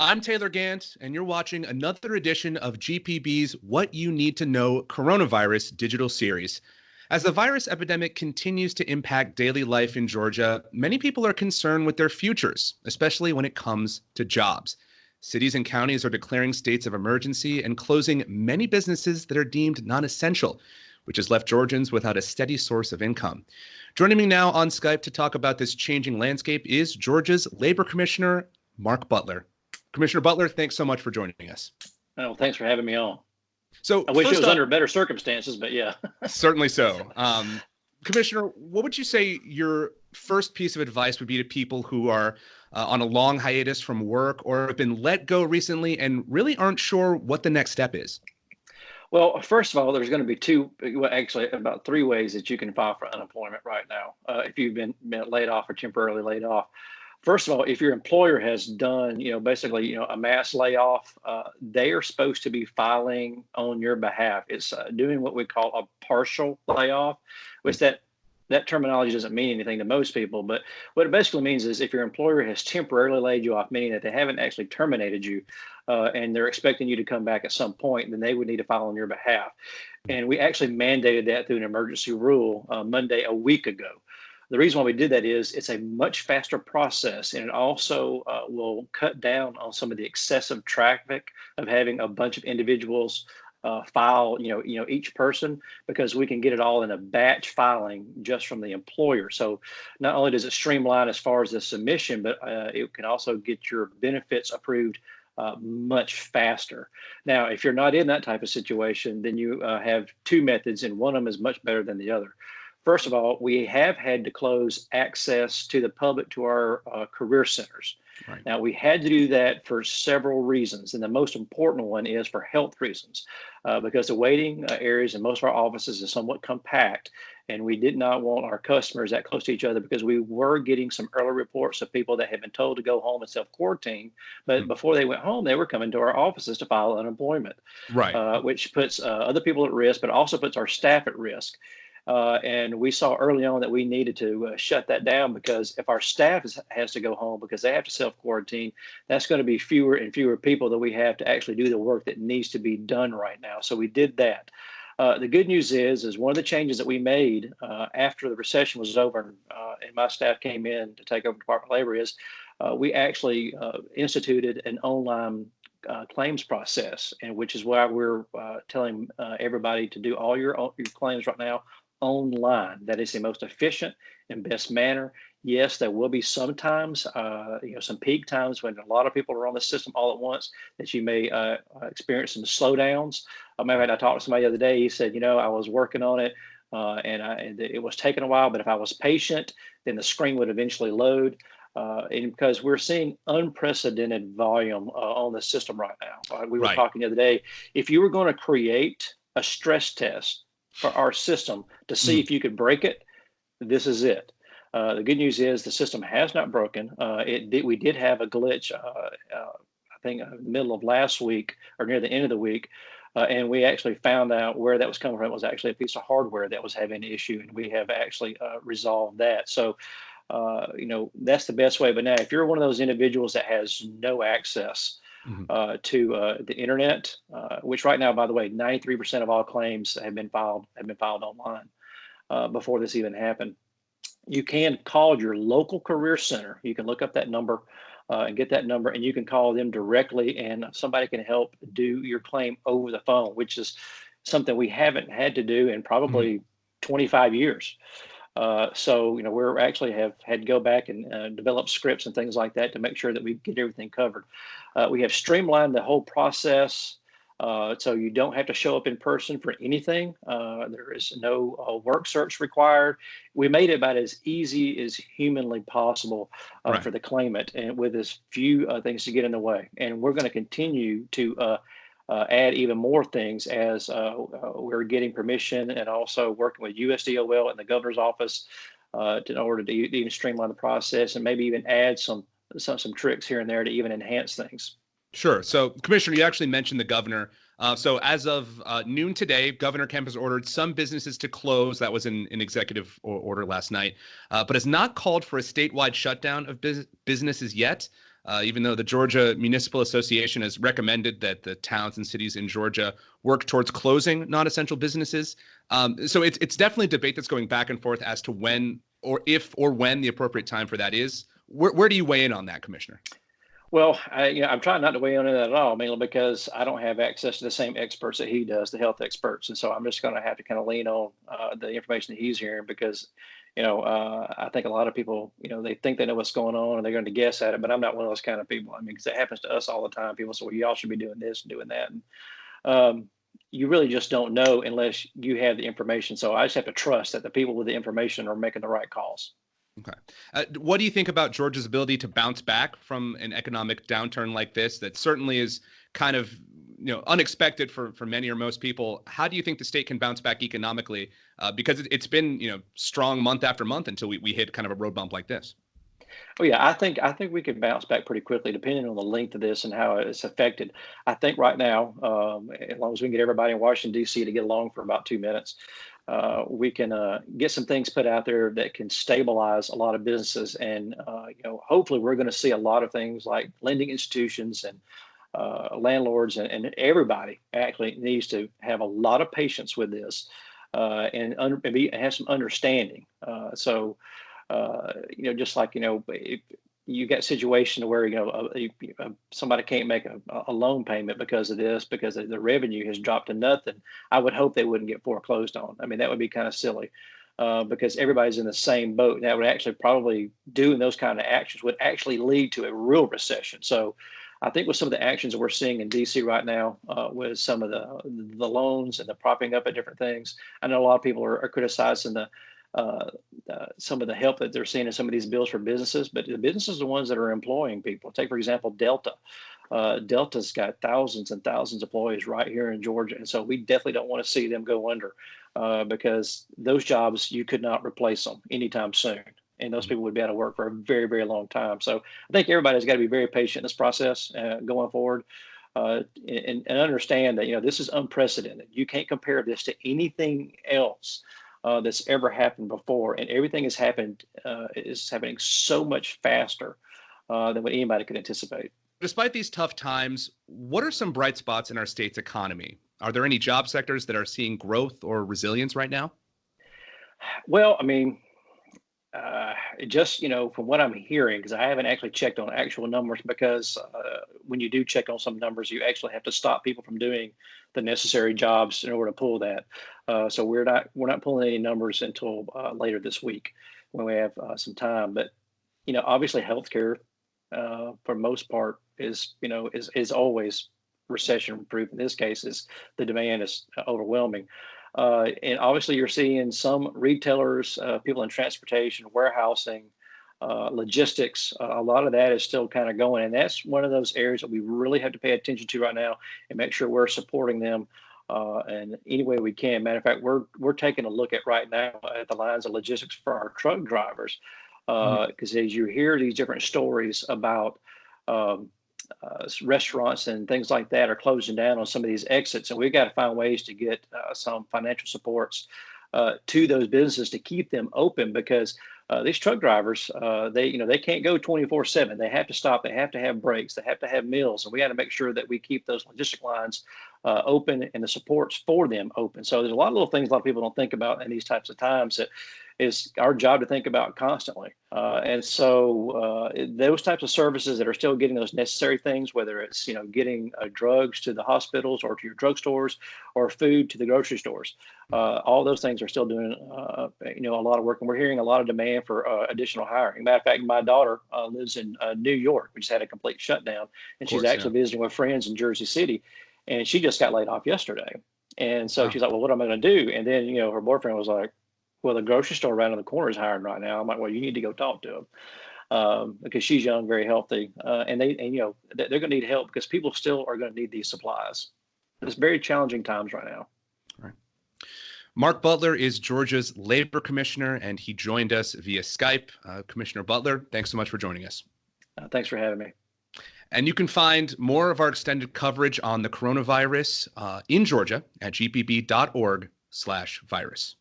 I'm Taylor Gant, and you're watching another edition of GPB's What You Need to Know Coronavirus digital series. As the virus epidemic continues to impact daily life in Georgia, many people are concerned with their futures, especially when it comes to jobs. Cities and counties are declaring states of emergency and closing many businesses that are deemed non-essential, which has left Georgians without a steady source of income. Joining me now on Skype to talk about this changing landscape is Georgia's Labor Commissioner, Mark Butler. Commissioner Butler, thanks so much for joining us. Oh, thanks for having me on. So I wish it first was off, under better circumstances, but yeah. certainly so. Commissioner, what would you say your first piece of advice would be to people who are on a long hiatus from work or have been let go recently and really aren't sure what the next step is? Well, first of all, there's going to be actually about three ways that you can file for unemployment right now if you've been laid off or temporarily laid off. First of all, if your employer has done, basically, a mass layoff, they are supposed to be filing on your behalf. It's doing what we call a partial layoff, which that terminology doesn't mean anything to most people. But what it basically means is if your employer has temporarily laid you off, meaning that they haven't actually terminated you, and they're expecting you to come back at some point, then they would need to file on your behalf. And we actually mandated that through an emergency rule Monday a week ago. The reason why we did that is it's a much faster process, and it also will cut down on some of the excessive traffic of having a bunch of individuals file, each person, because we can get it all in a batch filing just from the employer. So not only does it streamline as far as the submission, but it can also get your benefits approved much faster. Now, if you're not in that type of situation, then you have two methods, and one of them is much better than the other. First of all, we have had to close access to the public to our career centers. Right. Now, we had to do that for several reasons, and the most important one is for health reasons, because the waiting areas in most of our offices is somewhat compact, and we did not want our customers that close to each other because we were getting some early reports of people that had been told to go home and self-quarantine, but before they went home, they were coming to our offices to file unemployment, right? Which puts other people at risk, but also puts our staff at risk. And we saw early on that we needed to shut that down, because if our staff has to go home because they have to self-quarantine, that's going to be fewer and fewer people that we have to actually do the work that needs to be done right now. So we did that. The good news is one of the changes that we made after the recession was over and my staff came in to take over Department of Labor is we actually instituted an online claims process, and which is why we're telling everybody to do all your claims right now online. That is the most efficient and best manner. Yes, there will be sometimes, some peak times when a lot of people are on the system all at once that you may experience some slowdowns. Matter of fact, I talked to somebody the other day. He said, I was working on it and it was taking a while, but if I was patient, then the screen would eventually load. And because we're seeing unprecedented volume on the system right now. We were talking the other day, if you were going to create a stress test for our system to see if you could break it, this is it. The good news is the system has not broken. We did have a glitch, I think, in the middle of last week or near the end of the week. And we actually found out where that was coming from. It was actually a piece of hardware that was having an issue, and we have actually resolved that. So, that's the best way. But now, if you're one of those individuals that has no access to the internet, which right now, by the way, 93% of all claims have been filed online before this even happened. You can call your local career center. You can look up that number and get that number, and you can call them directly, and somebody can help do your claim over the phone, which is something we haven't had to do in probably 25 years. So, we're actually have had to go back and develop scripts and things like that to make sure that we get everything covered. We have streamlined the whole process. So you don't have to show up in person for anything. There is no work search required. We made it about as easy as humanly possible for the claimant, and with as few things to get in the way. And we're going to continue to add even more things as we're getting permission, and also working with USDOL and the governor's office in order to even streamline the process, and maybe even add some tricks here and there to even enhance things. Sure. So, Commissioner, you actually mentioned the governor. So as of noon today, Governor Kemp has ordered some businesses to close. That was an executive order last night, but has not called for a statewide shutdown of businesses yet. even though the Georgia Municipal Association has recommended that the towns and cities in Georgia work towards closing non-essential businesses. So it's definitely a debate that's going back and forth as to when or if or when the appropriate time for that is. Where do you weigh in on that, Commissioner? Well, I'm trying not to weigh in on it at all, mainly because I don't have access to the same experts that he does, the health experts, and so I'm just going to have to kind of lean on the information that he's hearing because, I think a lot of people, they think they know what's going on and they're going to guess at it, but I'm not one of those kind of people. I mean, because it happens to us all the time. People say, "Well, y'all should be doing this and doing that," and you really just don't know unless you have the information. So I just have to trust that the people with the information are making the right calls. Okay. What do you think about Georgia's ability to bounce back from an economic downturn like this that certainly is kind of unexpected for many or most people? How do you think the state can bounce back economically? Because it's been strong month after month until we hit kind of a road bump like this. Oh yeah, I think we could bounce back pretty quickly depending on the length of this and how it's affected. I think right now, as long as we can get everybody in Washington D.C. to get along for about 2 minutes, we can get some things put out there that can stabilize a lot of businesses, and hopefully we're going to see a lot of things like lending institutions and landlords and everybody actually needs to have a lot of patience with this and have some understanding. Just like, if you get a situation where, somebody can't make a loan payment because of this, because the revenue has dropped to nothing, I would hope they wouldn't get foreclosed on. I mean, that would be kind of silly because everybody's in the same boat. And that would actually probably doing those kind of actions would actually lead to a real recession. So I think with some of the actions that we're seeing in DC right now, with some of the loans and the propping up of different things, I know a lot of people are criticizing some of the help that they're seeing in some of these bills for businesses, but the businesses are the ones that are employing people. Take, for example, Delta. Delta's got thousands and thousands of employees right here in Georgia. And so we definitely don't want to see them go under because those jobs, you could not replace them anytime soon. And those people would be out of work for a very, very long time. So I think everybody's got to be very patient in this process going forward. And understand that, this is unprecedented. You can't compare this to anything else that's ever happened before, and everything is happening so much faster than what anybody could anticipate. Despite these tough times, what are some bright spots in our state's economy? Are there any job sectors that are seeing growth or resilience right now? Well, I mean, just from what I'm hearing, because I haven't actually checked on actual numbers, because when you do check on some numbers, you actually have to stop people from doing the necessary jobs in order to pull that. So we're not pulling any numbers until later this week when we have some time. But obviously, healthcare for most part is always recession proof. In this case, is the demand is overwhelming. And obviously, you're seeing some retailers, people in transportation, warehousing, logistics. A lot of that is still kind of going, and that's one of those areas that we really have to pay attention to right now and make sure we're supporting them in any way we can. Matter of fact, we're taking a look at right now at the lines of logistics for our truck drivers, because as you hear these different stories about restaurants and things like that are closing down on some of these exits, and we've got to find ways to get some financial supports to those businesses to keep them open, because these truck drivers, they can't go 24/7. They have to stop. They have to have breaks. They have to have meals, and we got to make sure that we keep those logistic lines open and the supports for them open. So there's a lot of little things a lot of people don't think about in these types of times that is our job to think about constantly. And so those types of services that are still getting those necessary things, whether it's getting drugs to the hospitals or to your drugstores, or food to the grocery stores, all those things are still doing a lot of work, and we're hearing a lot of demand for additional hiring. Matter of fact, my daughter lives in New York. We just had a complete shutdown, and she's actually visiting with friends in Jersey City, and she just got laid off yesterday. And so she's like, "Well, what am I going to do?" And then her boyfriend was like, "Well, the grocery store right on the corner is hiring right now." I'm like, "Well, you need to go talk to them," because she's young, very healthy, and they're going to need help because people still are going to need these supplies. It's very challenging times right now. Right. Mark Butler is Georgia's labor commissioner, and he joined us via Skype. Commissioner Butler, thanks so much for joining us. Thanks for having me. And you can find more of our extended coverage on the coronavirus in Georgia at gpb.org/virus.